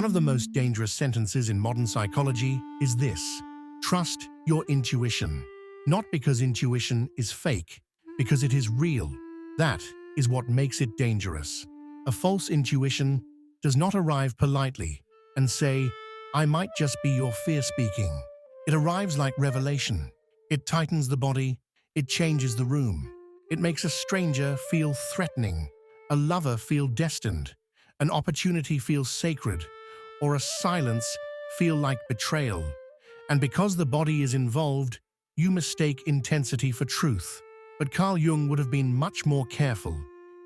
of the most dangerous sentences in modern psychology is this: trust your intuition. Not because intuition is fake, because it is real. That is what makes it dangerous. A false intuition does not arrive politely and say, "I might just be your fear speaking." It arrives like revelation. It tightens the body. It changes the room. It makes a stranger feel threatening, a lover feel destined, an opportunity feel sacred, or a silence feel like betrayal. And because the body is involved, you mistake intensity for truth. But Carl Jung would have been much more careful.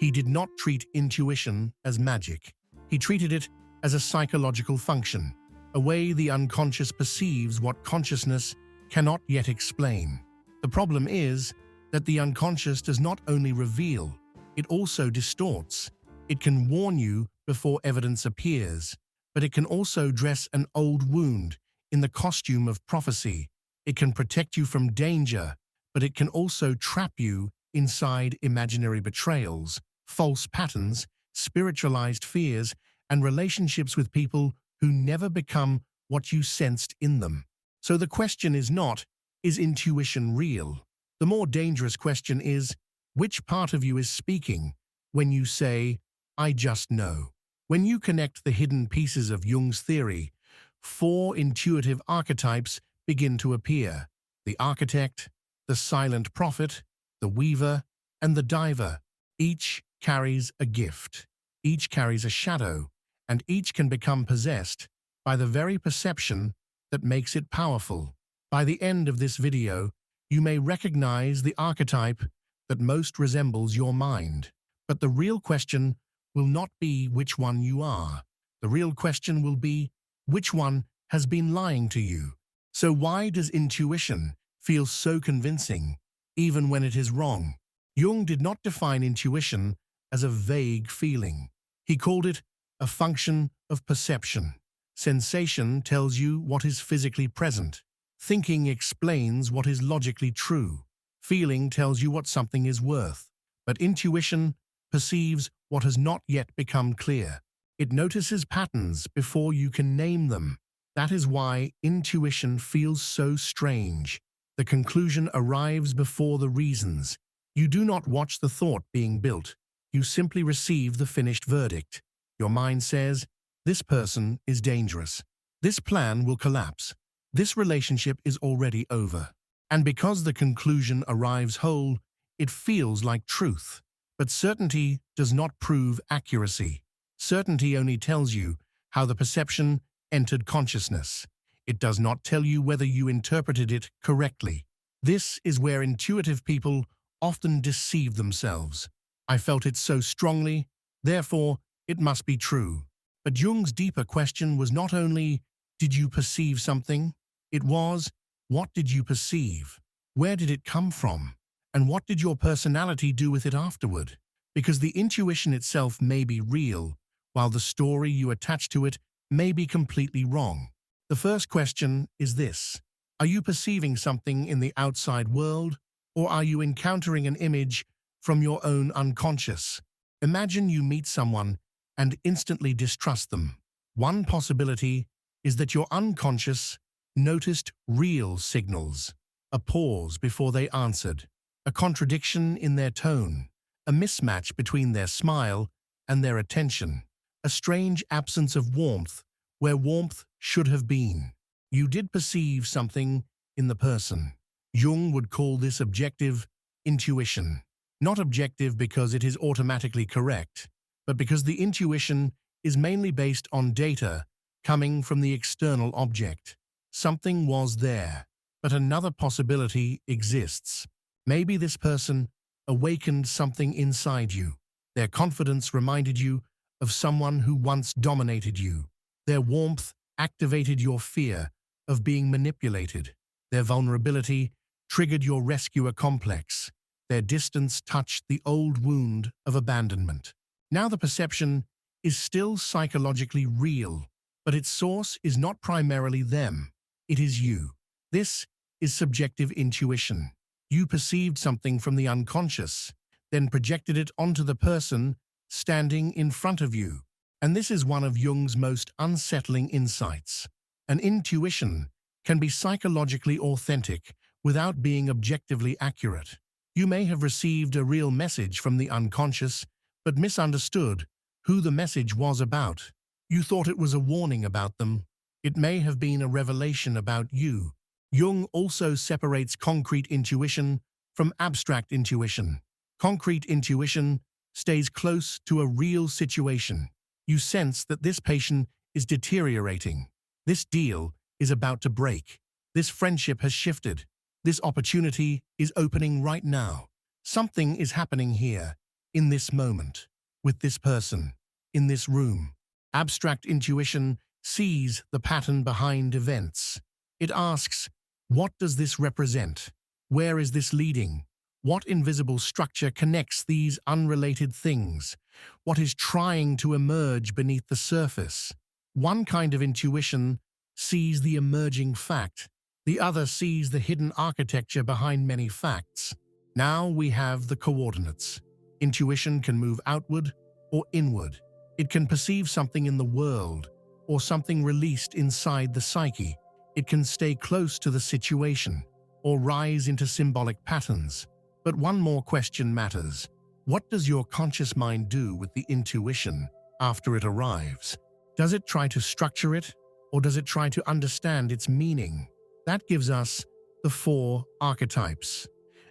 He did not treat intuition as magic. He treated it as a psychological function, a way the unconscious perceives what consciousness cannot yet explain. The problem is that the unconscious does not only reveal, it also distorts. It can warn you before evidence appears, but it can also dress an old wound in the costume of prophecy. It can protect you from danger, but it can also trap you inside imaginary betrayals, false patterns, spiritualized fears, and relationships with people who never become what you sensed in them. So the question is not, is intuition real? The more dangerous question is, which part of you is speaking when you say, "I just know"? When you connect the hidden pieces of Jung's theory, 4 intuitive archetypes begin to appear: the architect, the silent prophet, the weaver, and the diver. Each carries a gift. Each carries a shadow, and each can become possessed by the very perception that makes it powerful. By the end of this video, you may recognize the archetype that most resembles your mind. But the real question will not be which one you are. The real question will be which one has been lying to you. So why does intuition feel so convincing, even when it is wrong? Jung did not define intuition as a vague feeling. He called it a function of perception. Sensation tells you what is physically present. Thinking explains what is logically true. Feeling tells you what something is worth. But intuition perceives what has not yet become clear. It notices patterns before you can name them. That is why intuition feels so strange. The conclusion arrives before the reasons. You do not watch the thought being built. You simply receive the finished verdict. Your mind says, "This person is dangerous. This plan will collapse. This relationship is already over." And because the conclusion arrives whole, it feels like truth. But certainty does not prove accuracy. Certainty only tells you how the perception entered consciousness. It does not tell you whether you interpreted it correctly. This is where intuitive people often deceive themselves. "I felt it so strongly, therefore it must be true." But Jung's deeper question was not only, did you perceive something? It was, what did you perceive? Where did it come from? And what did your personality do with it afterward? Because the intuition itself may be real, while the story you attach to it may be completely wrong. The first question is this: are you perceiving something in the outside world, or are you encountering an image from your own unconscious? Imagine you meet someone and instantly distrust them. One possibility is that your unconscious noticed real signals: a pause before they answered, a contradiction in their tone, a mismatch between their smile and their attention, a strange absence of warmth where warmth should have been. You did perceive something in the person. Jung would call this objective intuition. Not objective because it is automatically correct, but because the intuition is mainly based on data coming from the external object. Something was there, but another possibility exists. Maybe this person awakened something inside you. Their confidence reminded you of someone who once dominated you. Their warmth activated your fear of being manipulated. Their vulnerability triggered your rescuer complex. Their distance touched the old wound of abandonment. Now the perception is still psychologically real, but its source is not primarily them. It is you. This is subjective intuition. You perceived something from the unconscious, then projected it onto the person standing in front of you. And this is one of Jung's most unsettling insights. An intuition can be psychologically authentic without being objectively accurate. You may have received a real message from the unconscious, but misunderstood who the message was about. You thought it was a warning about them. It may have been a revelation about you. Jung also separates concrete intuition from abstract intuition. Concrete intuition stays close to a real situation. You sense that this patient is deteriorating. This deal is about to break. This friendship has shifted. This opportunity is opening right now. Something is happening here, in this moment, with this person, in this room. Abstract intuition sees the pattern behind events. It asks, what does this represent? Where is this leading? What invisible structure connects these unrelated things? What is trying to emerge beneath the surface? One kind of intuition sees the emerging fact. The other sees the hidden architecture behind many facts. Now we have the coordinates. Intuition can move outward or inward. It can perceive something in the world or something released inside the psyche. It can stay close to the situation or rise into symbolic patterns. But one more question matters. What does your conscious mind do with the intuition after it arrives? Does it try to structure it, or does it try to understand its meaning? That gives us the 4 archetypes.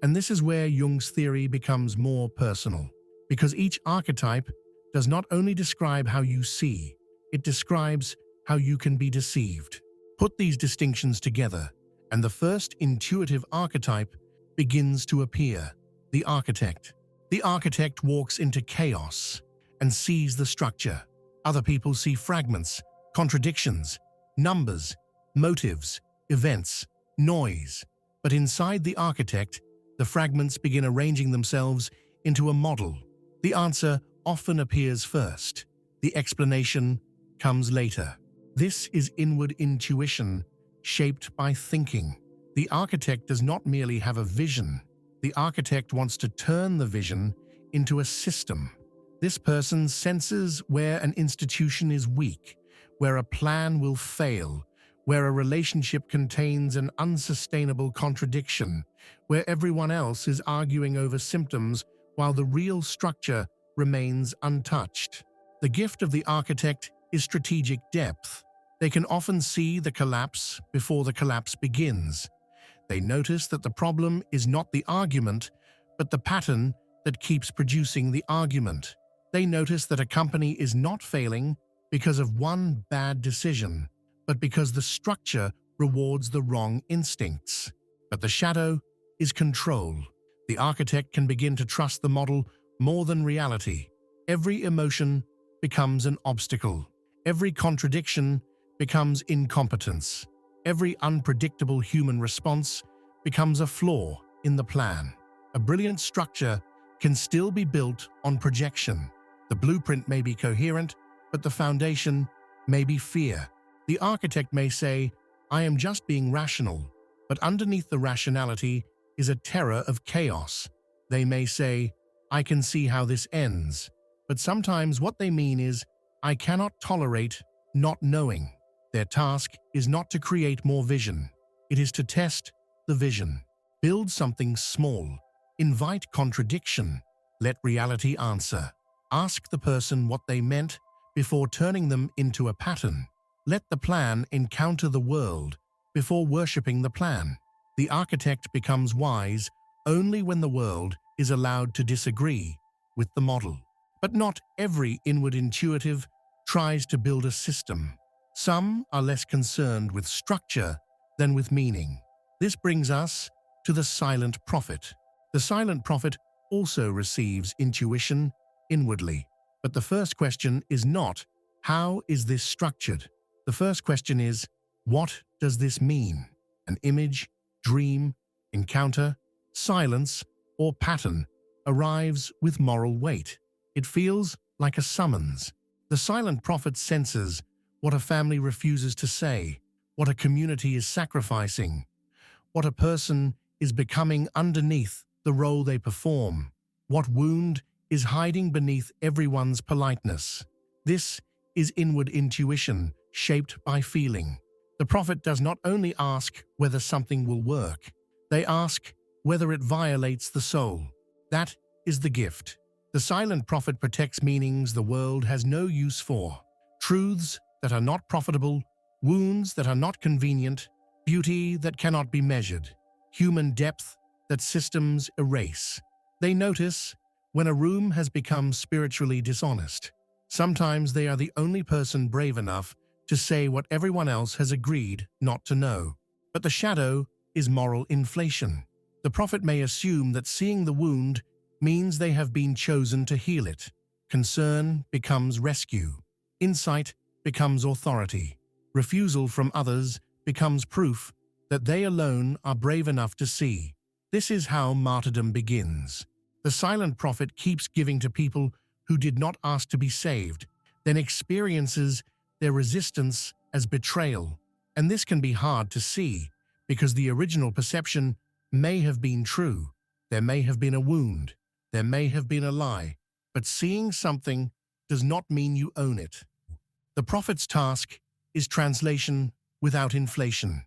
And this is where Jung's theory becomes more personal, because each archetype does not only describe how you see, it describes how you can be deceived. Put these distinctions together, and the first intuitive archetype begins to appear, the architect. The architect walks into chaos and sees the structure. Other people see fragments, contradictions, numbers, motives, events, noise. But inside the architect, the fragments begin arranging themselves into a model. The answer often appears first. The explanation comes later. This is inward intuition, shaped by thinking. The architect does not merely have a vision. The architect wants to turn the vision into a system. This person senses where an institution is weak, where a plan will fail, where a relationship contains an unsustainable contradiction, where everyone else is arguing over symptoms while the real structure remains untouched. The gift of the architect is strategic depth. They can often see the collapse before the collapse begins. They notice that the problem is not the argument, but the pattern that keeps producing the argument. They notice that a company is not failing because of one bad decision, but because the structure rewards the wrong instincts. But the shadow is control. The architect can begin to trust the model more than reality. Every emotion becomes an obstacle. Every contradiction becomes incompetence. Every unpredictable human response becomes a flaw in the plan. A brilliant structure can still be built on projection. The blueprint may be coherent, but the foundation may be fear. The architect may say, "I am just being rational," but underneath the rationality is a terror of chaos. They may say, "I can see how this ends," but sometimes what they mean is, "I cannot tolerate not knowing." Their task is not to create more vision. It is to test the vision. Build something small. Invite contradiction. Let reality answer. Ask the person what they meant before turning them into a pattern. Let the plan encounter the world before worshipping the plan. The architect becomes wise only when the world is allowed to disagree with the model. But not every inward intuitive tries to build a system. Some are less concerned with structure than with meaning. This brings us to the silent prophet. The silent prophet also receives intuition inwardly. But the first question is not, how is this structured? The first question is, what does this mean? An image, dream, encounter, silence, or pattern arrives with moral weight. It feels like a summons. The silent prophet senses what a family refuses to say, what a community is sacrificing, what a person is becoming underneath the role they perform, what wound is hiding beneath everyone's politeness. This is inward intuition, shaped by feeling. The prophet does not only ask whether something will work, they ask whether it violates the soul. That is the gift. The silent prophet protects meanings the world has no use for, truths that are not profitable, wounds that are not convenient, beauty that cannot be measured, human depth that systems erase. They notice when a room has become spiritually dishonest. Sometimes they are the only person brave enough to say what everyone else has agreed not to know. But the shadow is moral inflation. The prophet may assume that seeing the wound means they have been chosen to heal it. Concern becomes rescue. Insight becomes authority. Refusal from others becomes proof that they alone are brave enough to see. This is how martyrdom begins. The silent prophet keeps giving to people who did not ask to be saved, then experiences their resistance as betrayal. And this can be hard to see because the original perception may have been true. There may have been a wound. There may have been a lie. But seeing something does not mean you own it. The prophet's task is translation without inflation.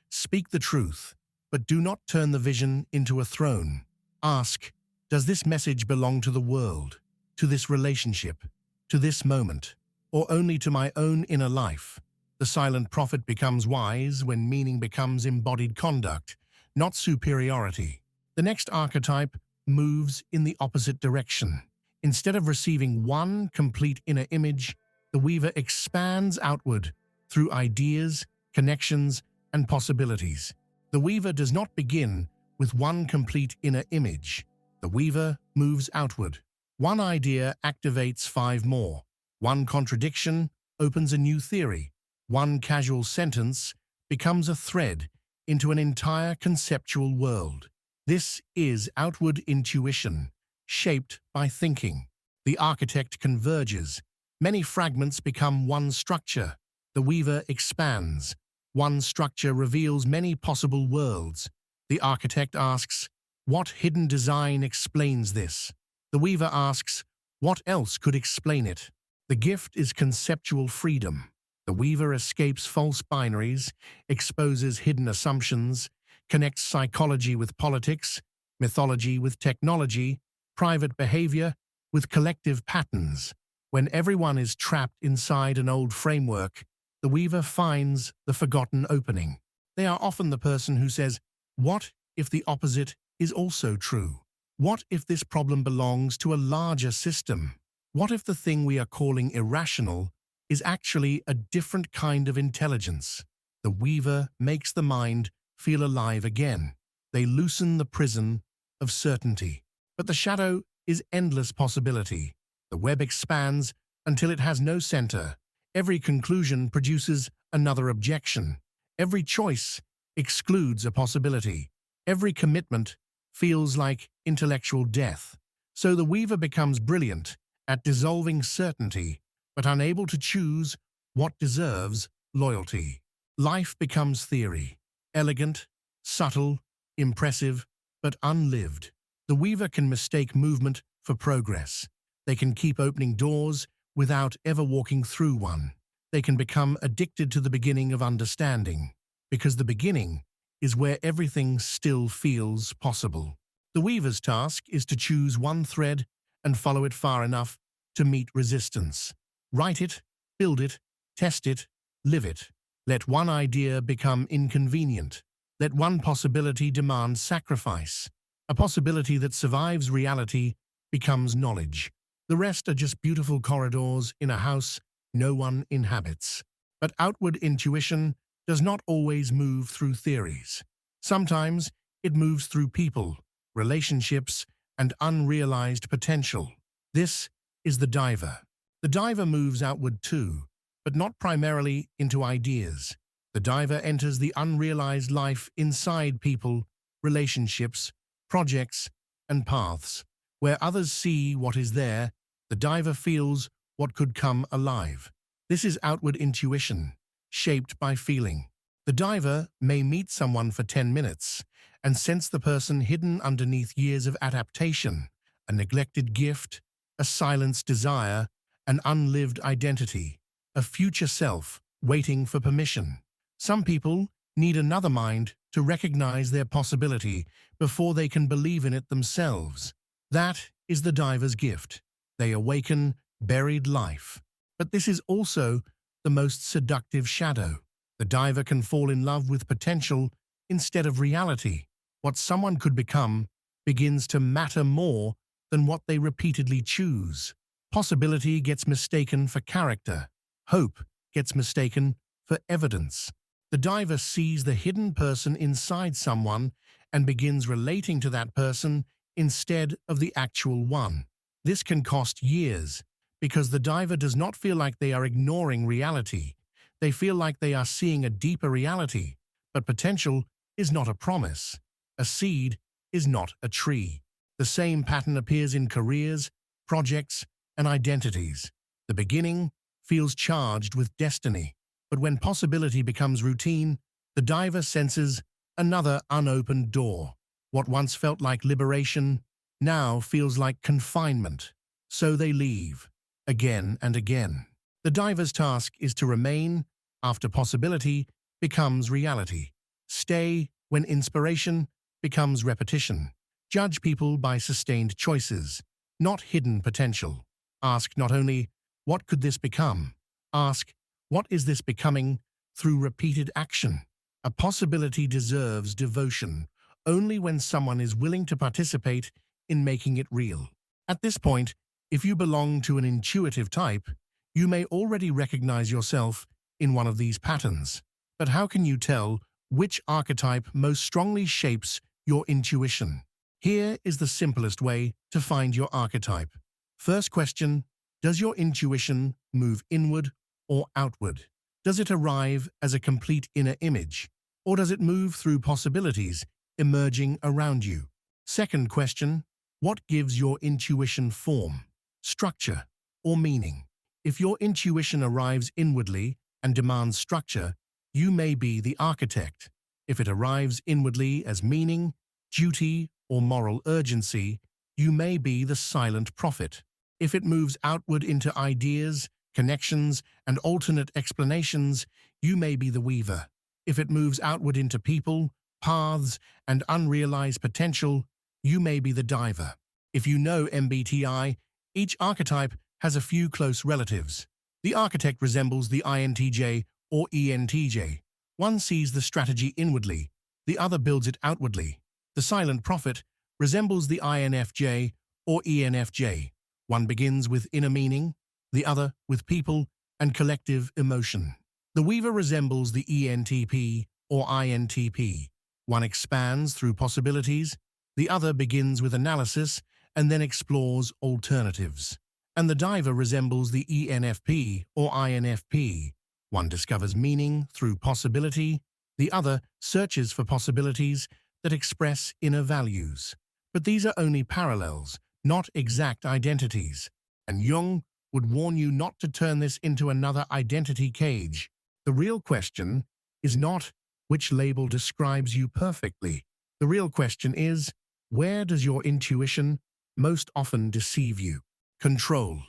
Speak the truth, but do not turn the vision into a throne. Ask, does this message belong to the world, to this relationship, to this moment, or only to my own inner life? The silent prophet becomes wise when meaning becomes embodied conduct, not superiority. The next archetype moves in the opposite direction. Instead of receiving one complete inner image, the weaver expands outward through ideas, connections, and possibilities. The weaver does not begin with one complete inner image. The weaver moves outward. One idea activates 5 more. One contradiction opens a new theory. One casual sentence becomes a thread into an entire conceptual world. This is outward intuition, shaped by thinking. The architect converges. Many fragments become one structure. The weaver expands. One structure reveals many possible worlds. The architect asks, what hidden design explains this? The weaver asks, what else could explain it? The gift is conceptual freedom. The weaver escapes false binaries, exposes hidden assumptions, connects psychology with politics, mythology with technology, private behavior with collective patterns. When everyone is trapped inside an old framework, the weaver finds the forgotten opening. They are often the person who says, what if the opposite is also true? What if this problem belongs to a larger system? What if the thing we are calling irrational is actually a different kind of intelligence? The weaver makes the mind feel alive again. They loosen the prison of certainty. But the shadow is endless possibility. The web expands until it has no center. Every conclusion produces another objection. Every choice excludes a possibility. Every commitment feels like intellectual death. So the weaver becomes brilliant at dissolving certainty, but unable to choose what deserves loyalty. Life becomes theory, elegant, subtle, impressive, but unlived. The weaver can mistake movement for progress. They can keep opening doors without ever walking through one. They can become addicted to the beginning of understanding, because the beginning is where everything still feels possible. The weaver's task is to choose one thread and follow it far enough to meet resistance. Write it, build it, test it, live it. Let one idea become inconvenient. Let one possibility demand sacrifice. A possibility that survives reality becomes knowledge. The rest are just beautiful corridors in a house no one inhabits. But outward intuition does not always move through theories. Sometimes it moves through people, relationships, and unrealized potential. This is the diver. The diver moves outward too, but not primarily into ideas. The diver enters the unrealized life inside people, relationships, projects, and paths. Where others see what is there, the diver feels what could come alive. This is outward intuition, shaped by feeling. The diver may meet someone for 10 minutes and sense the person hidden underneath years of adaptation, a neglected gift, a silenced desire, an unlived identity. a future self waiting for permission. Some people need another mind to recognize their possibility before they can believe in it themselves. That is the diver's gift. They awaken buried life. But this is also the most seductive shadow. The diver can fall in love with potential instead of reality. What someone could become begins to matter more than what they repeatedly choose. Possibility gets mistaken for character. Hope gets mistaken for evidence. The diver sees the hidden person inside someone and begins relating to that person instead of the actual one. This can cost years because the diver does not feel like they are ignoring reality. They feel like they are seeing a deeper reality. But potential is not a promise. A seed is not a tree. The same pattern appears in careers, projects, and identities. The beginning feels charged with destiny. But when possibility becomes routine, the diver senses another unopened door. What once felt like liberation now feels like confinement. So they leave, again and again. The diver's task is to remain after possibility becomes reality. Stay when inspiration becomes repetition. Judge people by sustained choices, not hidden potential. Ask not only, what could this become? Ask, what is this becoming through repeated action? A possibility deserves devotion only when someone is willing to participate in making it real. At this point, if you belong to an intuitive type, you may already recognize yourself in one of these patterns. But how can you tell which archetype most strongly shapes your intuition? Here is the simplest way to find your archetype. First question, does your intuition move inward or outward? Does it arrive as a complete inner image, or does it move through possibilities emerging around you? Second question, what gives your intuition form, structure, or meaning? If your intuition arrives inwardly and demands structure, you may be the architect. If it arrives inwardly as meaning, duty, or moral urgency, you may be the silent prophet. If it moves outward into ideas, connections, and alternate explanations, you may be the weaver. If it moves outward into people, paths, and unrealized potential, you may be the diver. If you know MBTI, each archetype has a few close relatives. The architect resembles the INTJ or ENTJ. One sees the strategy inwardly, the other builds it outwardly. The silent prophet resembles the INFJ or ENFJ. One begins with inner meaning, the other with people and collective emotion. The weaver resembles the ENTP or INTP. One expands through possibilities, the other begins with analysis and then explores alternatives. And the diver resembles the ENFP or INFP. One discovers meaning through possibility, the other searches for possibilities that express inner values. But these are only parallels, not exact identities. And Jung would warn you not to turn this into another identity cage. The real question is not which label describes you perfectly. The real question is, where does your intuition most often deceive you? Control,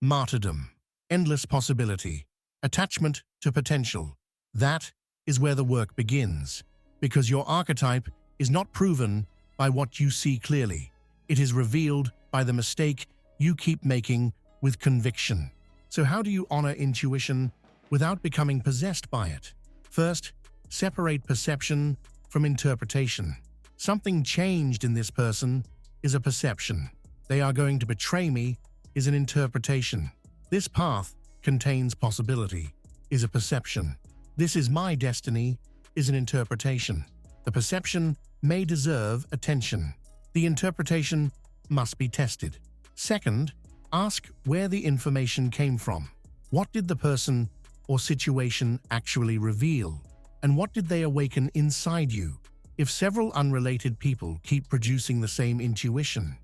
martyrdom, endless possibility, attachment to potential. That is where the work begins, because your archetype is not proven by what you see clearly. It is revealed by the mistake you keep making with conviction. So how do you honor intuition without becoming possessed by it? First, separate perception from interpretation. Something changed in this person is a perception. They are going to betray me is an interpretation. This path contains possibility is a perception. This is my destiny is an interpretation. The perception may deserve attention. The interpretation must be tested. Second, ask where the information came from. What did the person or situation actually reveal? And what did they awaken inside you? If several unrelated people keep producing the same intuition,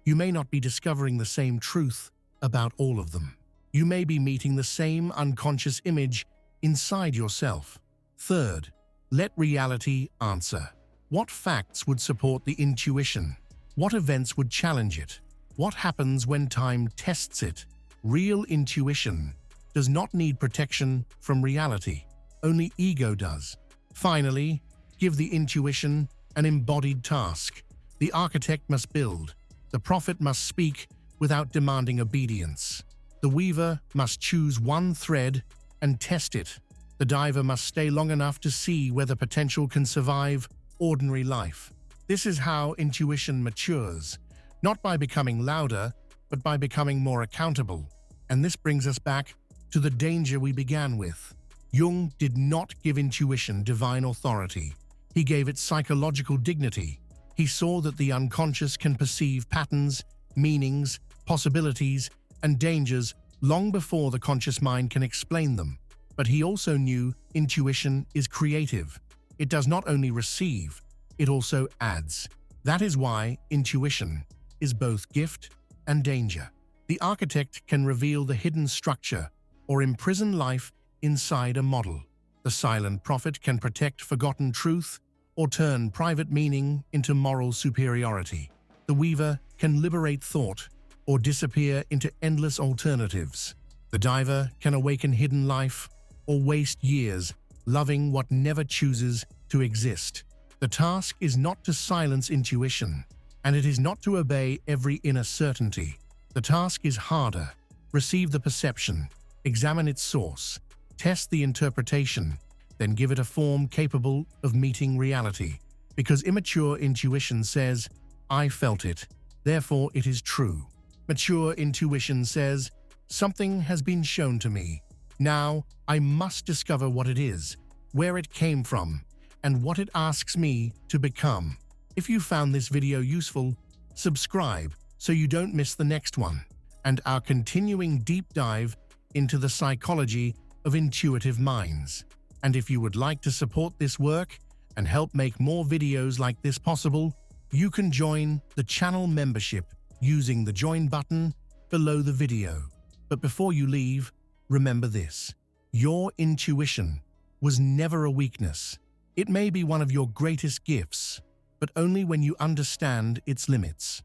you may not be discovering the same truth about all of them. You may be meeting the same unconscious image inside yourself. Third, let reality answer. What facts would support the intuition? What events would challenge it? What happens when time tests it? Real intuition does not need protection from reality. Only ego does. Finally, give the intuition an embodied task. The architect must build. The prophet must speak without demanding obedience. The weaver must choose one thread and test it. The diver must stay long enough to see whether potential can survive ordinary life. This is how intuition matures, not by becoming louder, but by becoming more accountable. And this brings us back to the danger we began with. Jung did not give intuition divine authority. He gave it psychological dignity. He saw that the unconscious can perceive patterns, meanings, possibilities, and dangers long before the conscious mind can explain them. But he also knew intuition is creative. It does not only receive, it also adds. That is why intuition is both gift and danger. The architect can reveal the hidden structure or imprison life inside a model. The silent prophet can protect forgotten truth or turn private meaning into moral superiority. The weaver can liberate thought or disappear into endless alternatives. The diver can awaken hidden life or waste years loving what never chooses to exist. The task is not to silence intuition, and it is not to obey every inner certainty. The task is harder. Receive the perception, examine its source, test the interpretation, then give it a form capable of meeting reality. Because immature intuition says, "I felt it, therefore it is true." Mature intuition says, "Something has been shown to me. Now I must discover what it is, where it came from, and what it asks me to become." If you found this video useful, subscribe so you don't miss the next one, and our continuing deep dive into the psychology of intuitive minds. And if you would like to support this work and help make more videos like this possible, you can join the channel membership using the join button below the video. But before you leave, remember this: your intuition was never a weakness. It may be one of your greatest gifts, but only when you understand its limits.